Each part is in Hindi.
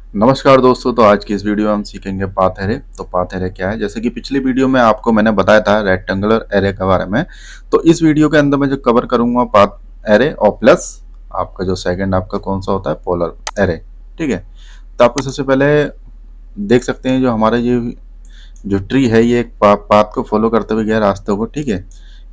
नमस्कार दोस्तों। तो आज की इस वीडियो में हम सीखेंगे पाथ एरे। तो पाथ एरे क्या है? जैसे कि पिछली वीडियो में आपको मैंने बताया था रेक्टेंगुलर एरे के बारे में। तो इस वीडियो के अंदर मैं जो कवर करूंगा पाथ एरे और प्लस आपका जो सेकंड आपका कौन सा होता है, पोलर एरे। ठीक है। तो आपको सबसे पहले देख सकते हैं जो हमारा ये जो ट्री है ये एक पाथ को फॉलो करते हुए गया रास्ते को। ठीक है।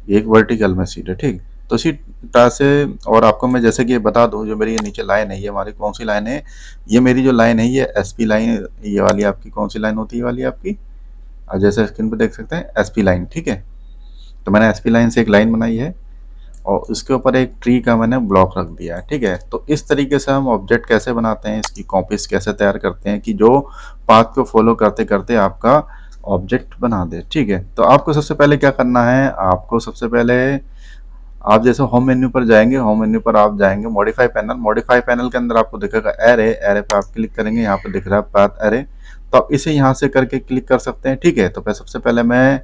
ये एक वर्टिकल में सीट है। ठीक। तो इसी तरह से और आपको मैं जैसे कि ये बता दूं, जो मेरी ये नीचे लाइन है ये हमारी कौन सी लाइन है? ये मेरी जो लाइन है ये एसपी लाइन। ये वाली आपकी कौन सी लाइन होती है? ये वाली आपकी और जैसे स्क्रीन पे देख सकते हैं एसपी लाइन। ठीक है। तो मैंने एसपी लाइन से एक लाइन बनाई है और उसके ऊपर एक ट्री का मैंने ब्लॉक रख दिया है। ठीक है। तो इस तरीके से हम ऑब्जेक्ट कैसे बनाते हैं, इसकी कॉपीज कैसे तैयार करते हैं कि जो पाथ को फॉलो करते करते आपका ऑब्जेक्ट बना दे। ठीक है। तो आपको सबसे पहले क्या करना है, आपको सबसे पहले आप जैसे होम मेन्यू पर जाएंगे, होम मेन्यू पर आप जाएंगे मॉडिफाई पैनल। मॉडिफाई पैनल के अंदर आपको दिखेगा एरे। एरे पे आप क्लिक करेंगे, यहाँ पे दिख रहा है पाथ एरे। तो आप इसे यहाँ से करके क्लिक कर सकते हैं। ठीक है। तो सबसे पहले मैं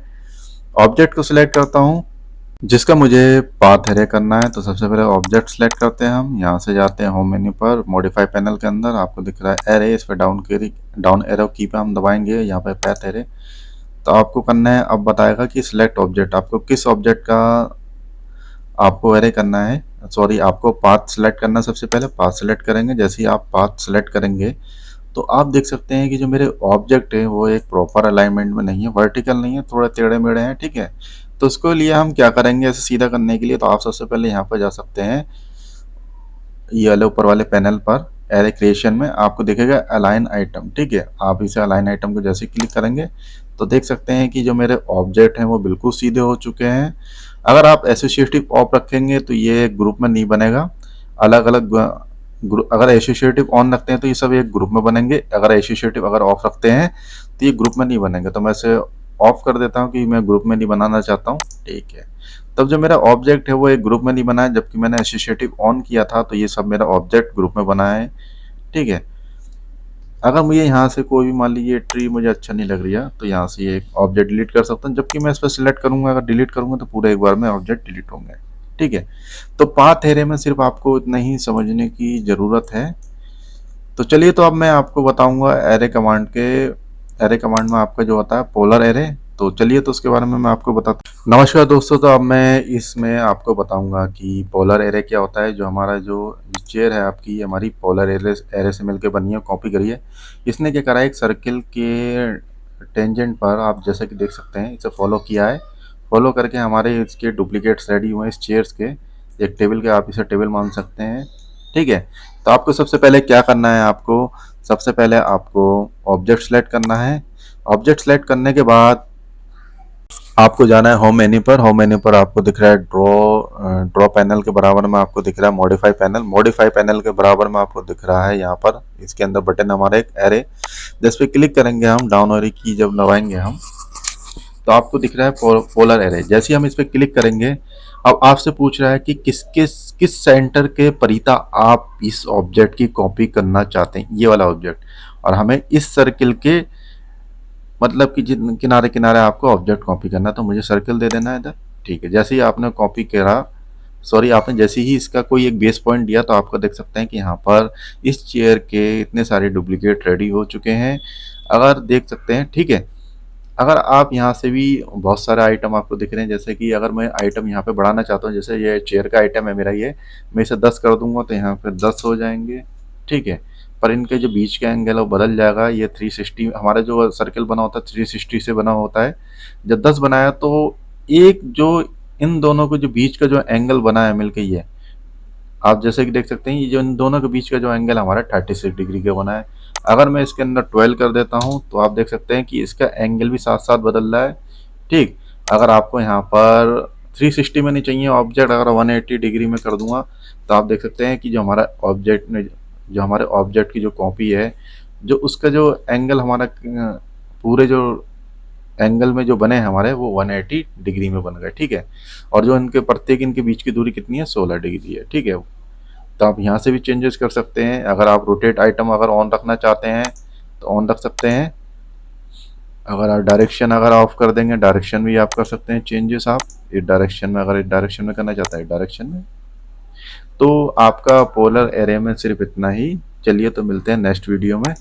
ऑब्जेक्ट को सिलेक्ट करता हूँ जिसका मुझे पाथ एरे करना है। तो सबसे पहले ऑब्जेक्ट सेलेक्ट करते हैं, हम यहाँ से जाते हैं होम मेन्यू पर, मॉडिफाई पैनल के अंदर आपको दिख रहा है एरे। इस पर डाउन एरो की पे हम दबाएंगे, यहाँ पे पाथ एरे। तो आपको करना है, अब बताएगा कि सिलेक्ट ऑब्जेक्ट, आपको किस ऑब्जेक्ट का आपको एरे करना है। सॉरी, आपको पाथ सेलेक्ट करना है। सबसे पहले पाथ सेलेक्ट करेंगे। जैसे ही आप पाथ सेलेक्ट करेंगे तो आप देख सकते हैं कि जो मेरे ऑब्जेक्ट है वो एक प्रॉपर अलाइनमेंट में नहीं है, वर्टिकल नहीं है, थोड़े टेढ़े मेढ़े हैं। ठीक है। तो उसको लिए हम क्या करेंगे, ऐसे सीधा करने के लिए तो आप सबसे पहले यहाँ पर जा सकते हैं, ये वाले ऊपर वाले पैनल पर एरे क्रिएशन में आपको दिखेगा अलाइन आइटम। ठीक है। आप इसे अलाइन आइटम को जैसे क्लिक करेंगे तो देख सकते हैं कि जो मेरे ऑब्जेक्ट हैं वो बिल्कुल सीधे हो चुके हैं। अगर आप एसोसिएटिव ऑफ रखेंगे तो ये ग्रुप में नहीं बनेगा, अलग अलग ग्रुप। अगर एसोसिएटिव ऑन रखते हैं तो ये सब एक ग्रुप में बनेंगे, अगर एसोसिएटिव अगर ऑफ रखते हैं तो ये ग्रुप में नहीं बनेंगे। तो मैं इसे ऑफ कर देता हूँ कि मैं ग्रुप में नहीं बनाना चाहता हूँ। ठीक है। तब जो मेरा ऑब्जेक्ट है वो एक ग्रुप में नहीं बना है, जबकि मैंने एसोसिएटिव ऑन किया था तो ये सब मेरा ऑब्जेक्ट ग्रुप में बना है। ठीक है। अगर मुझे यहाँ से कोई भी मान लीजिए ट्री मुझे अच्छा नहीं लग रहा तो यहाँ से ये एक ऑब्जेक्ट डिलीट कर सकता हूँ, जबकि मैं इस पर सिलेक्ट करूंगा, अगर डिलीट करूंगा तो पूरे एक बार में ऑब्जेक्ट डिलीट होंगे। ठीक है। तो पाथ एरे में सिर्फ आपको इतना ही समझने की ज़रूरत है। तो चलिए, तो अब मैं आपको बताऊंगा एरे कमांड के। एरे कमांड में आपका जो होता है पोलर एरे। तो चलिए, तो उसके बारे में मैं आपको बताता हूँ। नमस्कार दोस्तों। तो अब मैं इसमें आपको बताऊंगा कि पोलर एरे क्या होता है। जो हमारा जो चेयर है आपकी, हमारी पोलर एरे एरे से मिलकर बनी है, कॉपी करी है। इसने क्या करा है, एक सर्किल के टेंजेंट पर आप जैसे कि देख सकते हैं इसे फॉलो किया है। फॉलो करके हमारे इसके डुप्लीकेट्स रेडी हुए हैं इस चेयर्स के, एक टेबल के, आप इसे टेबल मान सकते हैं। ठीक है। तो आपको सबसे पहले क्या करना है, आपको सबसे पहले आपको ऑब्जेक्ट सेलेक्ट करना है। ऑब्जेक्ट सेलेक्ट करने के बाद आपको जाना है होम मेन्यू पर। होम मेन्यू पर आपको दिख रहा है ड्रॉ पैनल के बराबर में आपको दिख रहा है मॉडिफाई पैनल। मॉडिफाई पैनल के बराबर में आपको दिख रहा है यहाँ पर, इसके अंदर बटन हमारा एक एरे, जिस पे क्लिक करेंगे हम, डाउन एरो की जब दबाएंगे हम तो आपको दिख रहा है पोलर एरे। जैसे ही हम इस पर क्लिक करेंगे, अब आपसे पूछ रहा है कि किस सेंटर के परिता आप इस ऑब्जेक्ट की कॉपी करना चाहते हैं, ये वाला ऑब्जेक्ट। और हमें इस सर्किल के मतलब कि जिन किनारे किनारे आपको ऑब्जेक्ट कॉपी करना है, तो मुझे सर्कल दे देना है इधर। ठीक है। जैसे ही आपने कॉपी करा, सॉरी, आपने जैसे ही इसका कोई एक बेस पॉइंट दिया तो आपको देख सकते हैं कि यहाँ पर इस चेयर के इतने सारे डुप्लीकेट रेडी हो चुके हैं, अगर देख सकते हैं। ठीक है। अगर आप यहाँ से भी बहुत सारे आइटम आपको दिख रहे हैं, जैसे कि अगर मैं आइटम यहाँ पे बढ़ाना चाहता हूँ, जैसे ये चेयर का आइटम है मेरा, ये मैं इसे 10 कर दूंगा तो यहाँ पे 10 हो जाएंगे। ठीक है। पर इनके जो बीच का एंगल है वो बदल जाएगा। ये 360, हमारा जो सर्कल बना होता है 360 से बना होता है। जब 10 बनाया तो एक जो इन दोनों को जो बीच का जो एंगल बना है मिलके, ये आप जैसे कि देख सकते हैं, ये जो इन दोनों के बीच का जो एंगल हमारा 36 डिग्री का बना है। अगर मैं इसके अंदर 12 कर देता हूँ तो आप देख सकते हैं कि इसका एंगल भी साथ साथ बदल रहा है। ठीक। अगर आपको यहाँ पर 360 में नहीं चाहिए ऑब्जेक्ट, अगर 180 डिग्री में कर दूंगा तो आप देख सकते हैं कि जो हमारा ऑब्जेक्ट में, जो हमारे ऑब्जेक्ट की जो कॉपी है, जो उसका जो एंगल हमारा पूरे जो एंगल में जो बने हैं हमारे, वो 180 डिग्री में बन गए। ठीक है। और जो इनके प्रत्येक इनके बीच की दूरी कितनी है, 16 डिग्री है। ठीक है। तो आप यहाँ से भी चेंजेस कर सकते हैं। अगर आप रोटेट आइटम अगर ऑन रखना चाहते हैं तो ऑन रख सकते हैं। अगर आप डायरेक्शन अगर ऑफ कर देंगे, डायरेक्शन भी आप कर सकते हैं चेंजेस। आप इस डायरेक्शन में, अगर इस डायरेक्शन में करना चाहते हैं, डायरेक्शन में। तो आपका पोलर एरे में सिर्फ इतना ही। चलिए, तो मिलते हैं नेक्स्ट वीडियो में।